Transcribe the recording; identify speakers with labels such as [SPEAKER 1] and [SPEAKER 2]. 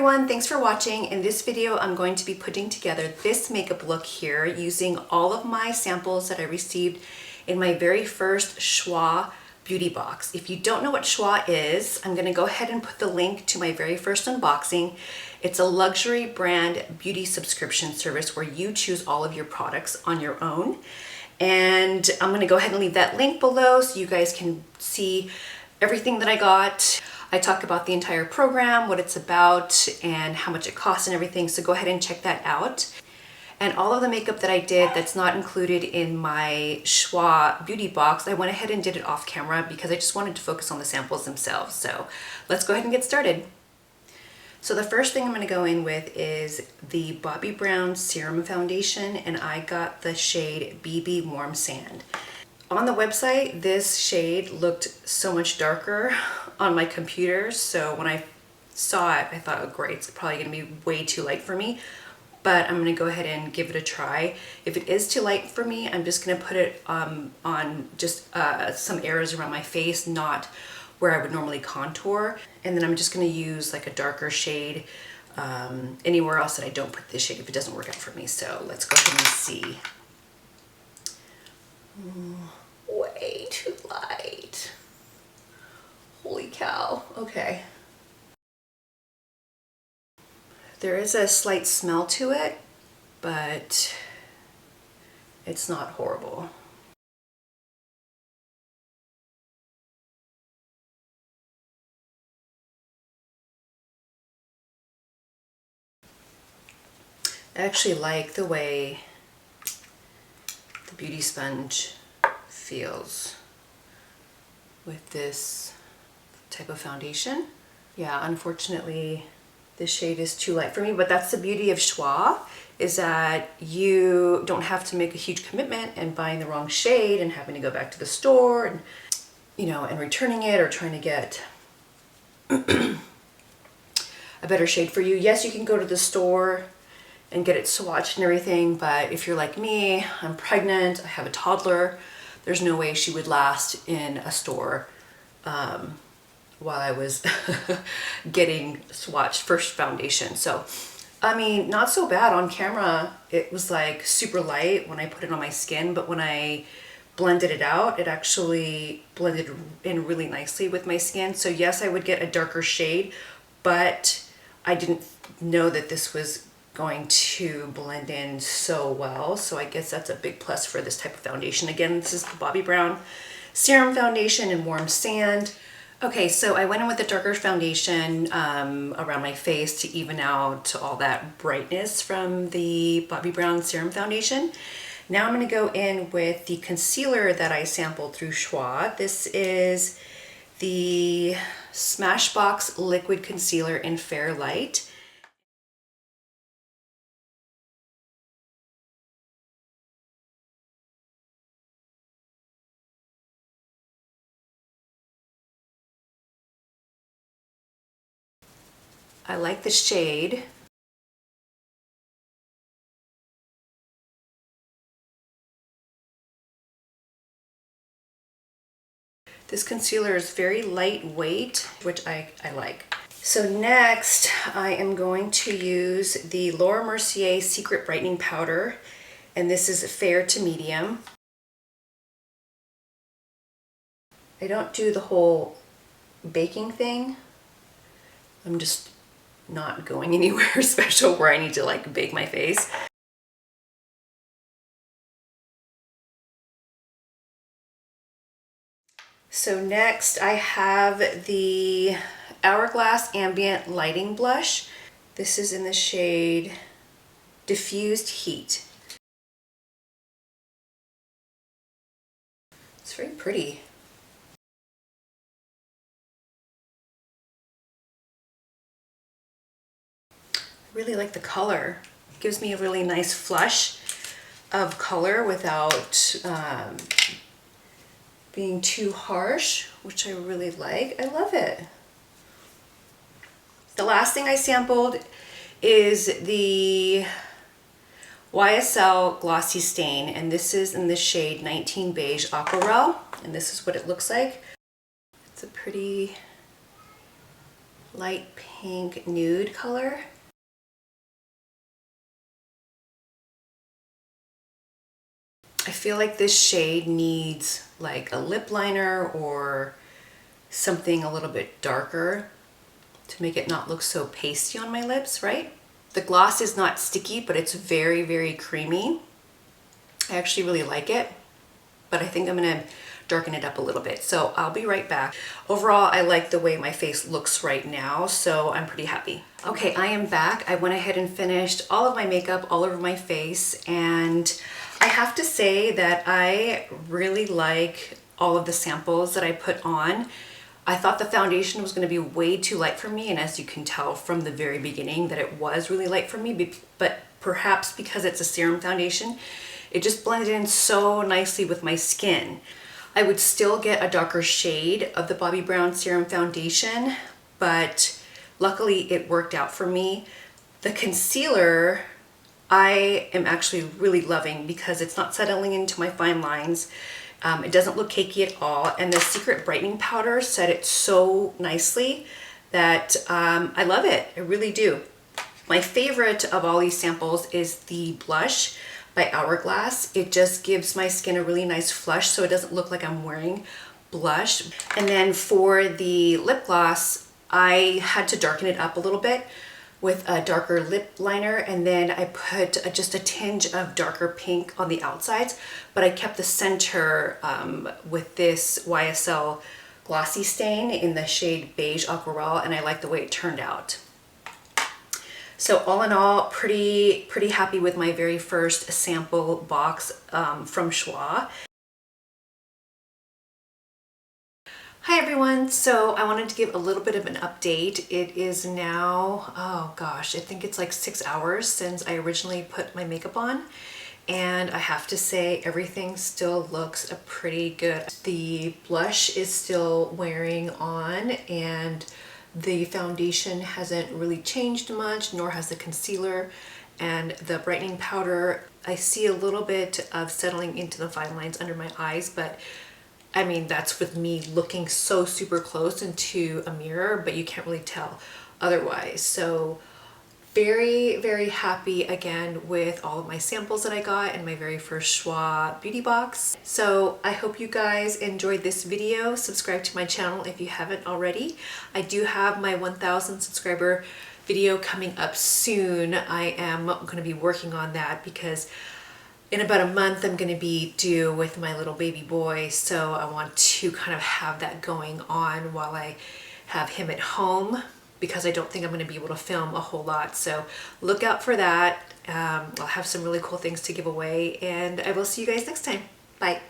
[SPEAKER 1] everyone, thanks for watching. In this video, I'm going to be putting together this makeup look here using all of my samples that I received in my very first Choix beauty box. If you don't know what Choix is, I'm gonna go ahead and put the link to my very first unboxing. It's a luxury brand beauty subscription service where you choose all of your products on your own. And I'm gonna go ahead and leave that link below so you guys can see everything that I got. I talk about the entire program, what it's about, and how much it costs and everything, so go ahead and check that out. And all of the makeup that I did that's not included in my Choix beauty box, I went ahead and did it off camera because I just wanted to focus on the samples themselves. So let's go ahead and get started. So the first thing I'm going to go in with is the Bobbi Brown Serum Foundation, and I got the shade BB Warm Sand. On the website, this shade looked so much darker on my computer, so when I saw it, I thought, oh great, it's probably going to be way too light for me, but I'm going to go ahead and give it a try. If it is too light for me, I'm just going to put it on just some areas around my face, not where I would normally contour, and then I'm just going to use like a darker shade anywhere else that I don't put this shade if it doesn't work out for me. So let's go ahead and see. Way too light. Holy cow. Okay. There is a slight smell to it, but it's not horrible. I actually like the way the beauty sponge feels with this type of foundation. Yeah, unfortunately this shade is too light for me, but that's the beauty of Choix, is that you don't have to make a huge commitment and buying the wrong shade and having to go back to the store and, you know, and returning it or trying to get a better shade for you. Yes, you can go to the store and get it swatched and everything, but if you're like me, I'm pregnant, I have a toddler, there's no way she would last in a store while I was getting swatched first foundation. So, I mean, not so bad on camera. It was like super light when I put it on my skin, but when I blended it out, it actually blended in really nicely with my skin. So yes, I would get a darker shade, but I didn't know that this was going to blend in so well. So I guess that's a big plus for this type of foundation. Again, this is the Bobbi Brown Serum Foundation in Warm Sand. Okay, so I went in with a darker foundation around my face to even out all that brightness from the Bobbi Brown Serum Foundation. Now I'm going to go in with the concealer that I sampled through Choix. This is the Smashbox Liquid Concealer in Fair Light. I like the shade. This concealer is very lightweight, which I like. So next, I am going to use the Laurent Mercier Secret Brightening Powder, and this is fair to medium. I don't do the whole baking thing. I'm just not going anywhere special where I need to like bake my face. So next I have the Hourglass Ambient Lighting Blush. This is in the shade Diffused Heat. It's very pretty. I really like the color. It gives me a really nice flush of color without being too harsh, which I really like. I love it. The last thing I sampled is the YSL Glossy Stain, and this is in the shade 19 Beige Aquarelle, and this is what it looks like. It's a pretty light pink nude color. I feel like this shade needs like a lip liner or something a little bit darker to make it not look so pasty on my lips, right? The gloss is not sticky, but it's very, very creamy. I actually really like it, but I think I'm gonna darken it up a little bit. So I'll be right back. Overall, I like the way my face looks right now, so I'm pretty happy. Okay, I am back. I went ahead and finished all of my makeup all over my face, and I have to say that I really like all of the samples that I put on. I thought the foundation was going to be way too light for me, and as you can tell from the very beginning that it was really light for me, but perhaps because it's a serum foundation, it just blended in so nicely with my skin. I would still get a darker shade of the Bobbi Brown Serum Foundation, but luckily it worked out for me. The concealer I am actually really loving because it's not settling into my fine lines. It doesn't look cakey at all, and the Secret Brightening Powder set it so nicely that I love it. I really do. My favorite of all these samples is the blush by Hourglass. It just gives my skin a really nice flush so it doesn't look like I'm wearing blush. And then for the lip gloss, I had to darken it up a little bit with a darker lip liner, and then I put just a tinge of darker pink on the outsides, but I kept the center with this YSL Glossy stain in the shade Beige Aquarelle, and I like the way it turned out. So all in all, pretty happy with my very first sample box from Choix. Hi everyone, so I wanted to give a little bit of an update. It is now, oh gosh, I think it's like 6 hours since I originally put my makeup on, and I have to say everything still looks pretty good. The blush is still wearing on, and the foundation hasn't really changed much, nor has the concealer, and the brightening powder, I see a little bit of settling into the fine lines under my eyes, but I mean, that's with me looking so super close into a mirror, but you can't really tell otherwise. So very happy again with all of my samples that I got in my very first Choix beauty box. So I hope you guys enjoyed this video. Subscribe to my channel if you haven't already. I do have my 1,000 subscriber video coming up soon. I am going to be working on that because in about a month I'm going to be due with my little baby boy, so I want to kind of have that going on while I have him at home, because I don't think I'm going to be able to film a whole lot. So look out for that. I'll have some really cool things to give away, and I will see you guys next time. Bye.